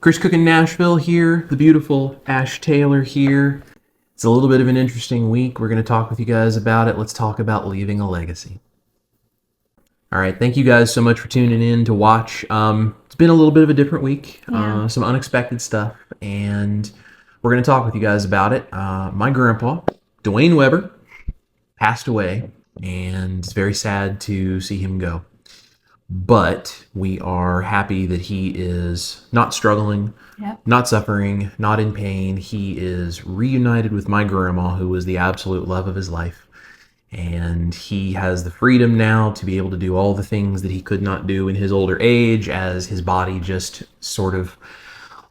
Chris Cookin' Nashville here, the beautiful Ash Taylor here. It's a little bit of an interesting week. We're going to talk with you guys about it. Let's talk about leaving a legacy. All right, thank you guys so much for tuning in to watch. It's been a little bit of a different week, some unexpected stuff, and we're going to talk with you guys about it. My grandpa, Dwayne Weber, passed away, and it's very sad to see him go. But we are happy that he is not struggling, not suffering, not in pain. He is reunited with my grandma, who was the absolute love of his life. And he has the freedom now to be able to do all the things that he could not do in his older age, as his body just sort of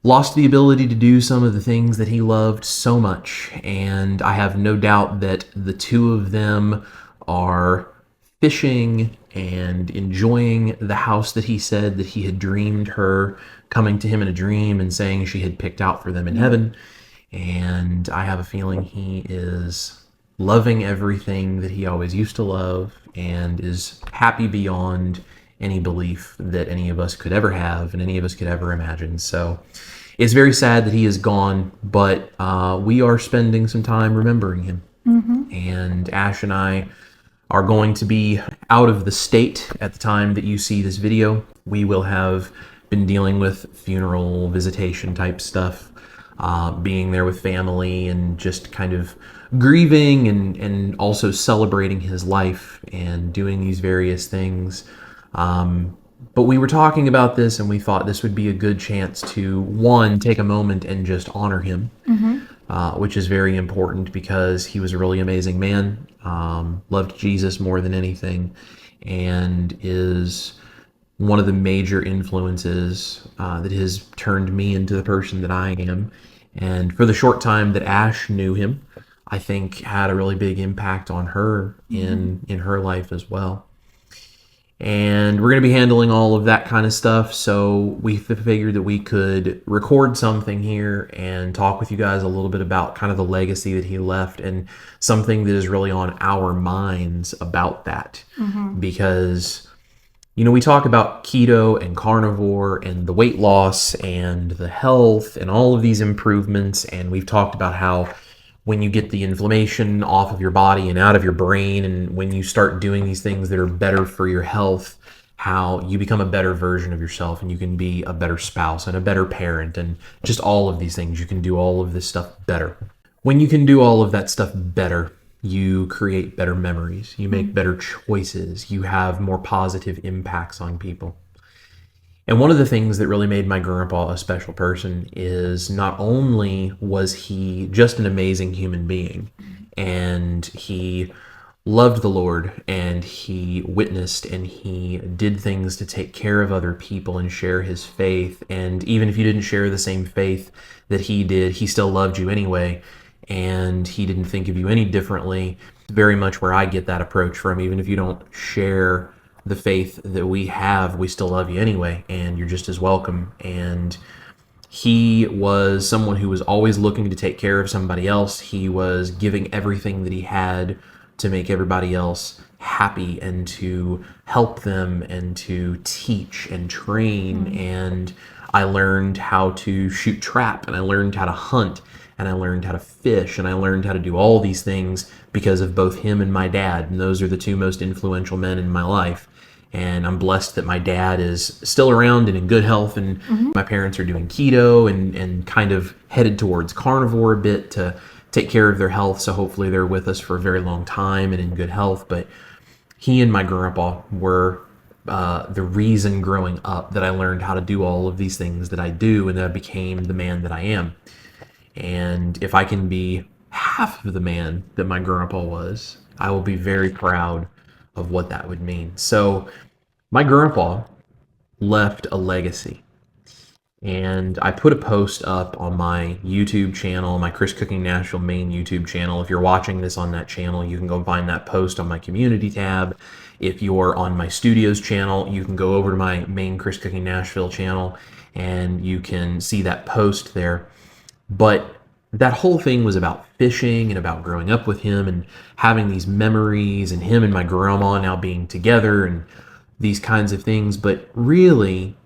lost the ability to do some of the things that he loved so much. And I have no doubt that the two of them are fishing and enjoying the house that he said that he had dreamed her coming to him in a dream and saying she had picked out for them in heaven. And I have a feeling he is loving everything that he always used to love and is happy beyond any belief that any of us could ever have and any of us could ever imagine. So it's very sad that he is gone, but we are spending some time remembering him. And Ash and I are going to be out of the state at the time that you see this video. We will have been dealing with funeral visitation type stuff, being there with family and just kind of grieving and also celebrating his life and doing these various things. But we were talking about this and we thought this would be a good chance to, one, take a moment and just honor him, which is very important because he was a really amazing man, loved Jesus more than anything, and is one of the major influences that has turned me into the person that I am. And for the short time that Ash knew him, I think had a really big impact on her in her life as well. And we're going to be handling all of that kind of stuff, so we figured that we could record something here and talk with you guys a little bit about kind of the legacy that he left and something that is really on our minds about that. Because, you know, we talk about keto and carnivore and the weight loss and the health and all of these improvements, and we've talked about how when you get the inflammation off of your body and out of your brain, and when you start doing these things that are better for your health, how you become a better version of yourself and you can be a better spouse and a better parent and just all of these things. You can do all of this stuff better. When you can do all of that stuff better, you create better memories, you make better choices, you have more positive impacts on people. And one of the things that really made my grandpa a special person is not only was he just an amazing human being, and he loved the Lord, and he witnessed, and he did things to take care of other people and share his faith. And even if you didn't share the same faith that he did, he still loved you anyway, and he didn't think of you any differently. Very much where I get that approach from. Even if you don't share the faith that we have, we still love you anyway, and you're just as welcome. And he was someone who was always looking to take care of somebody else. He was giving everything that he had to make everybody else happy and to help them and to teach and train. And I learned how to shoot trap, and I learned how to hunt, and I learned how to fish, and I learned how to do all these things because of both him and my dad. And those are the two most influential men in my life. And I'm blessed that my dad is still around and in good health, and my parents are doing keto and kind of headed towards carnivore a bit to take care of their health. So hopefully they're with us for a very long time and in good health. But he and my grandpa were the reason growing up that I learned how to do all of these things that I do, and that I became the man that I am. And if I can be half of the man that my grandpa was, I will be very proud of what that would mean. So my grandpa left a legacy, and I put a post up on my YouTube channel, my Chris Cooking Nashville main YouTube channel. If you're watching this on that channel, you can go find that post on my community tab. If you're on my studios channel, you can go over to my main Chris Cooking Nashville channel and you can see that post there. But that whole thing was about fishing and about growing up with him and having these memories, and him and my grandma now being together and these kinds of things. But really,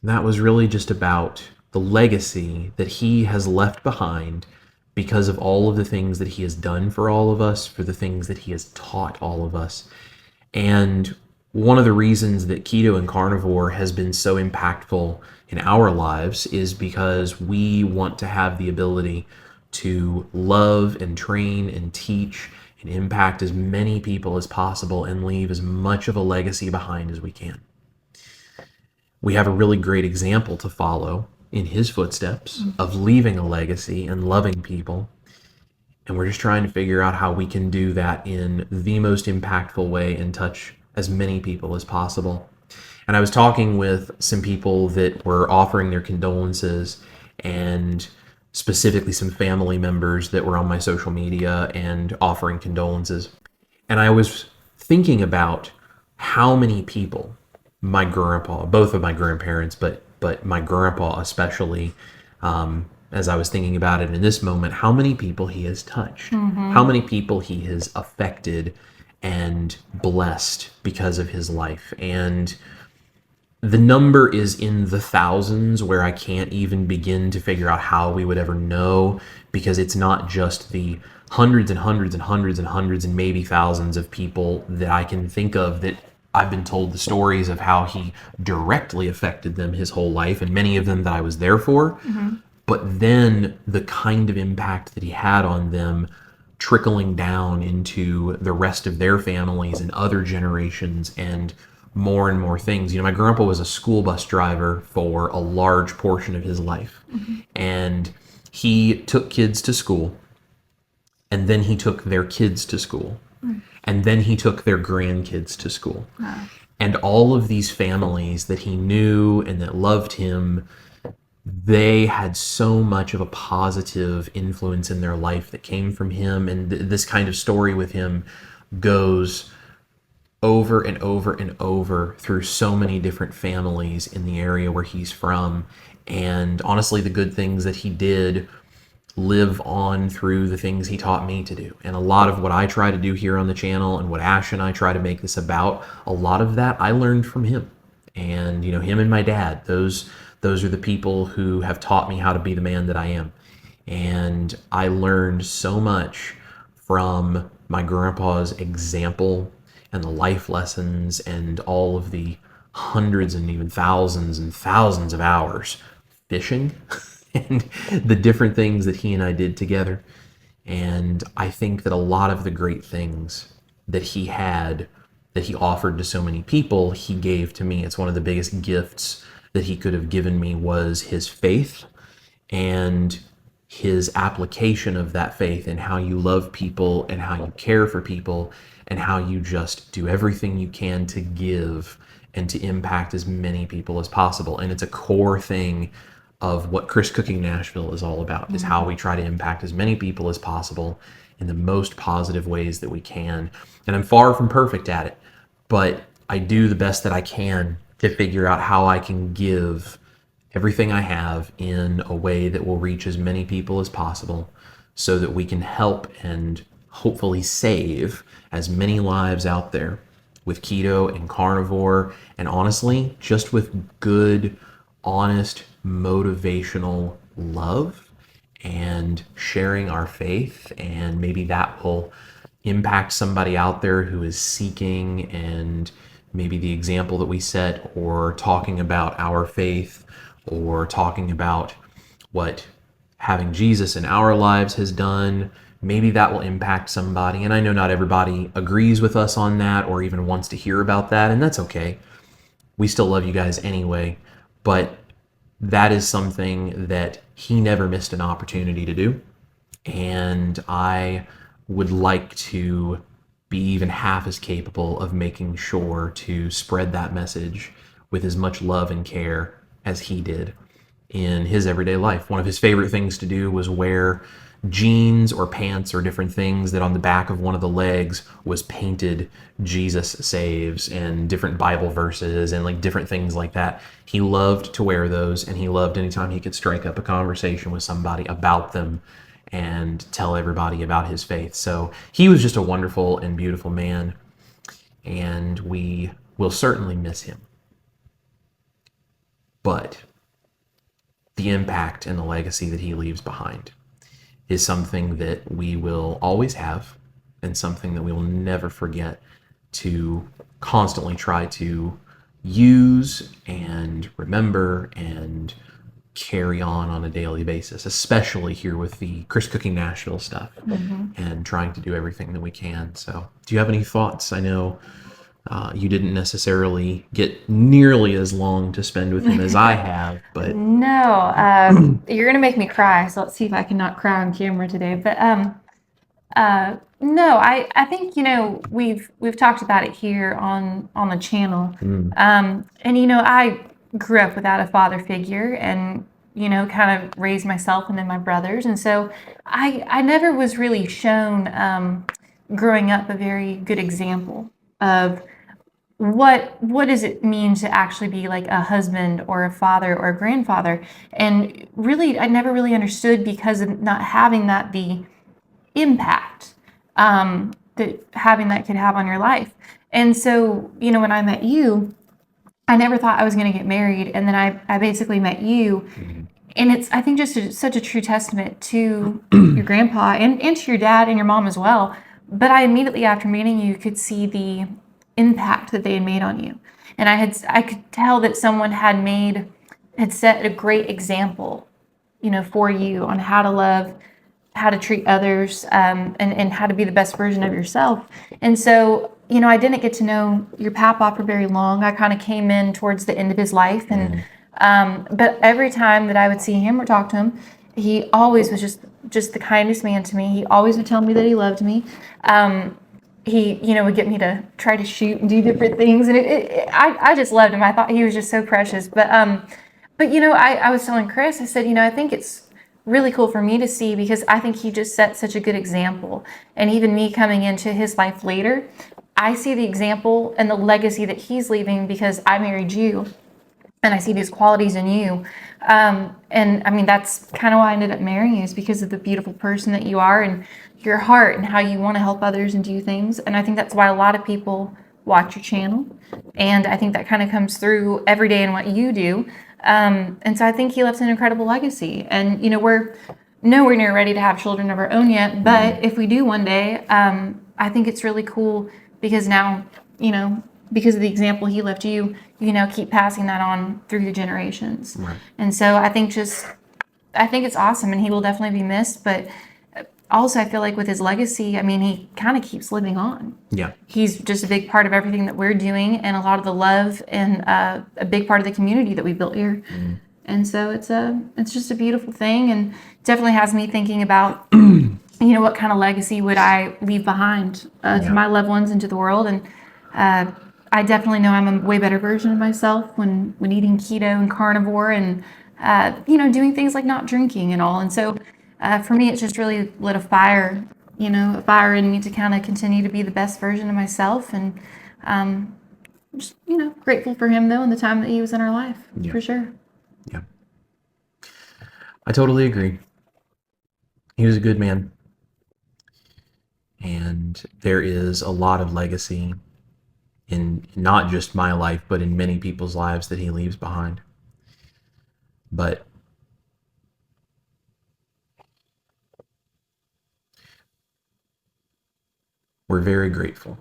that was really just about the legacy that he has left behind because of all of the things that he has done for all of us, for the things that he has taught all of us. And one of the reasons that keto and carnivore has been so impactful in our lives is because we want to have the ability to love and train and teach and impact as many people as possible and leave as much of a legacy behind as we can. We have a really great example to follow in his footsteps of leaving a legacy and loving people. And we're just trying to figure out how we can do that in the most impactful way and touch as many people as possible. And I was talking with some people that were offering their condolences, and specifically some family members that were on my social media and offering condolences. And I was thinking about how many people my grandpa, both of my grandparents, but my grandpa especially, as I was thinking about it in this moment, how many people he has touched, how many people he has affected and blessed because of his life. And the number is in the thousands, where I can't even begin to figure out how we would ever know, because it's not just the hundreds and hundreds and hundreds and hundreds and maybe thousands of people that I can think of that I've been told the stories of how he directly affected them his whole life, and many of them that I was there for. But then the kind of impact that he had on them trickling down into the rest of their families and other generations and more things. You know, my grandpa was a school bus driver for a large portion of his life. And he took kids to school, and then he took their kids to school, and then he took their grandkids to school. And all of these families that he knew and that loved him, they had so much of a positive influence in their life that came from him. And this kind of story with him goes over and over and over through so many different families in the area where he's from. And honestly, the good things that he did live on through the things he taught me to do. And a lot of what I try to do here on the channel and what Ash and I try to make this about, a lot of that I learned from him. And, you know, him and my dad, those are the people who have taught me how to be the man that I am. And I learned so much from my grandpa's example and the life lessons and all of the hundreds and even thousands and thousands of hours fishing and the different things that he and I did together. And I think that a lot of the great things that he had, that he offered to so many people, he gave to me. It's one of the biggest gifts that he could have given me was his faith and his application of that faith, and how you love people and how you care for people and how you just do everything you can to give and to impact as many people as possible. And it's a core thing of what Chris Cooking Nashville is all about, is how we try to impact as many people as possible in the most positive ways that we can. And I'm far from perfect at it, but I do the best that I can to figure out how I can give everything I have in a way that will reach as many people as possible, so that we can help and hopefully save as many lives out there with keto and carnivore, and honestly, just with good, honest, motivational love and sharing our faith. And maybe that will impact somebody out there who is seeking, and maybe the example that we set, or talking about our faith, or talking about what having Jesus in our lives has done, maybe that will impact somebody. And I know not everybody agrees with us on that or even wants to hear about that, and that's okay. We still love you guys anyway, but that is something that he never missed an opportunity to do. And I would like to be even half as capable of making sure to spread that message with as much love and care as he did in his everyday life. One of his favorite things to do was wear jeans or pants or different things that on the back of one of the legs was painted Jesus saves and different Bible verses and like different things like that. He loved to wear those, and he loved anytime he could strike up a conversation with somebody about them and tell everybody about his faith. So he was just a wonderful and beautiful man, and we will certainly miss him. But the impact and the legacy that he leaves behind is something that we will always have, and something that we will never forget to constantly try to use and remember and carry on a daily basis, especially here with the Chris Cooking Nashville stuff and trying to do everything that we can. So do you have any thoughts? I know you didn't necessarily get nearly as long to spend with him as I have, but No, you're gonna make me cry, so let's see if I can not cry on camera today. But no, I think we've talked about it here on the channel. And I grew up without a father figure, and kind of raised myself and then my brothers, and so I never was really shown growing up a very good example of what does it mean to actually be like a husband or a father or a grandfather. And really I never really understood, because of not having that, the impact that having that could have on your life. And so when I met you, I never thought I was going to get married, and then I basically met you. And it's, I think, just such a true testament to your grandpa and to your dad and your mom as well. But I immediately after meeting you could see the impact that they had made on you. And I could tell that someone had set a great example, for you on how to love, how to treat others, and how to be the best version of yourself. And so, I didn't get to know your papa for very long. I kind of came in towards the end of his life, and but every time that I would see him or talk to him, he always was just the kindest man to me. He always would tell me that he loved me. He, would get me to try to shoot and do different things, and I just loved him. I thought he was just so precious. But I was telling Chris, I said, I think it's really cool for me to see, because I think he just set such a good example. And even me coming into his life later, I see the example and the legacy that he's leaving, because I married you and I see these qualities in you. And I mean, that's kind of why I ended up marrying you, is because of the beautiful person that you are and your heart and how you want to help others and do things. And I think that's why a lot of people watch your channel. And I think that kind of comes through every day in what you do. And so I think he left an incredible legacy. And, we're nowhere near ready to have children of our own yet. But if we do one day, I think it's really cool, because now, because of the example he left you, keep passing that on through the generations. Right. And so I think it's awesome, and he will definitely be missed. But also, I feel like with his legacy, I mean, he kind of keeps living on. Yeah. He's just a big part of everything that we're doing, and a lot of the love, and a big part of the community that we built here. And so it's just a beautiful thing, and definitely has me thinking about, what kind of legacy would I leave behind to my loved ones and to the world. And I definitely know I'm a way better version of myself when eating keto and carnivore, and doing things like not drinking and all. And so for me, it's just really lit a fire in me to kind of continue to be the best version of myself. And just grateful for him, though, and the time that he was in our life. For sure. Yeah, I totally agree. He was a good man, and there is a lot of legacy in not just my life, but in many people's lives that he leaves behind. But we're very grateful.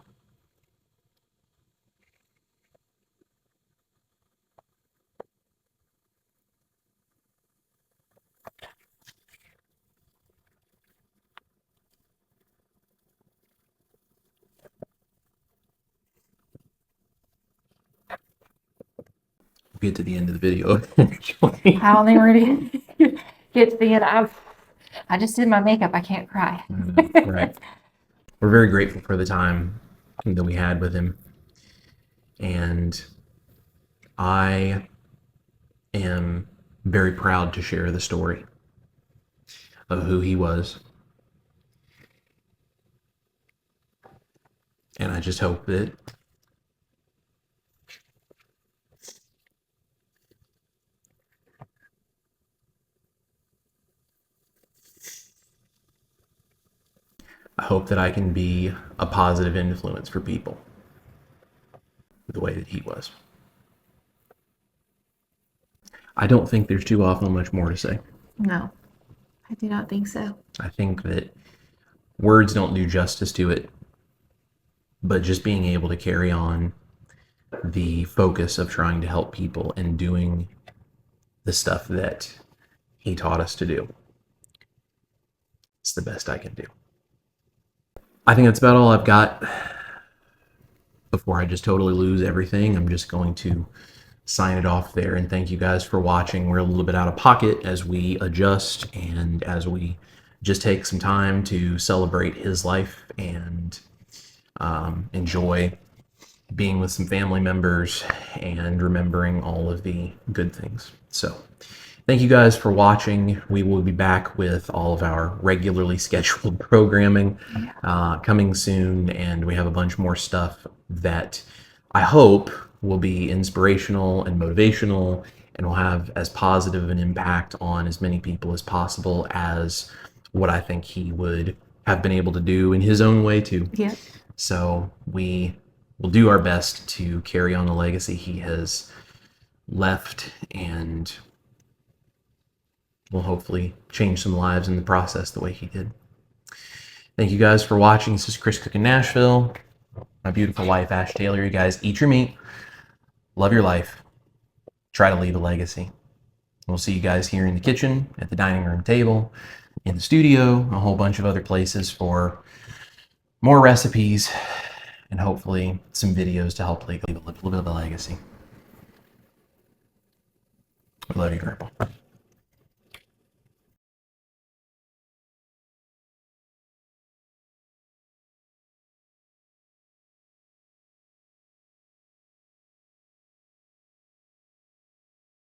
We'll get to the end of the video eventually. I don't think we're going to get to the end. I just did my makeup. I can't cry. Right. We're very grateful for the time that we had with him. And I am very proud to share the story of who he was. And I just hope that I can be a positive influence for people the way that he was. I don't think there's too often much more to say. No, I do not think so. I think that words don't do justice to it, but just being able to carry on the focus of trying to help people and doing the stuff that he taught us to do. It's the best I can do. I think that's about all I've got. Before I just totally lose everything, I'm just going to sign it off there and thank you guys for watching. We're a little bit out of pocket as we adjust and as we just take some time to celebrate his life and enjoy being with some family members and remembering all of the good things. So thank you guys for watching. We will be back with all of our regularly scheduled programming coming soon, and we have a bunch more stuff that I hope will be inspirational and motivational and will have as positive an impact on as many people as possible as what I think he would have been able to do in his own way too. Yeah. So we will do our best to carry on the legacy he has left, and we'll hopefully change some lives in the process the way he did. Thank you guys for watching. This is Chris Cooking Nashville. My beautiful wife, Ash Taylor. You guys eat your meat, love your life, try to leave a legacy. We'll see you guys here in the kitchen, at the dining room table, in the studio, a whole bunch of other places for more recipes and hopefully some videos to help leave a little bit of a legacy. We love you, Grandpa.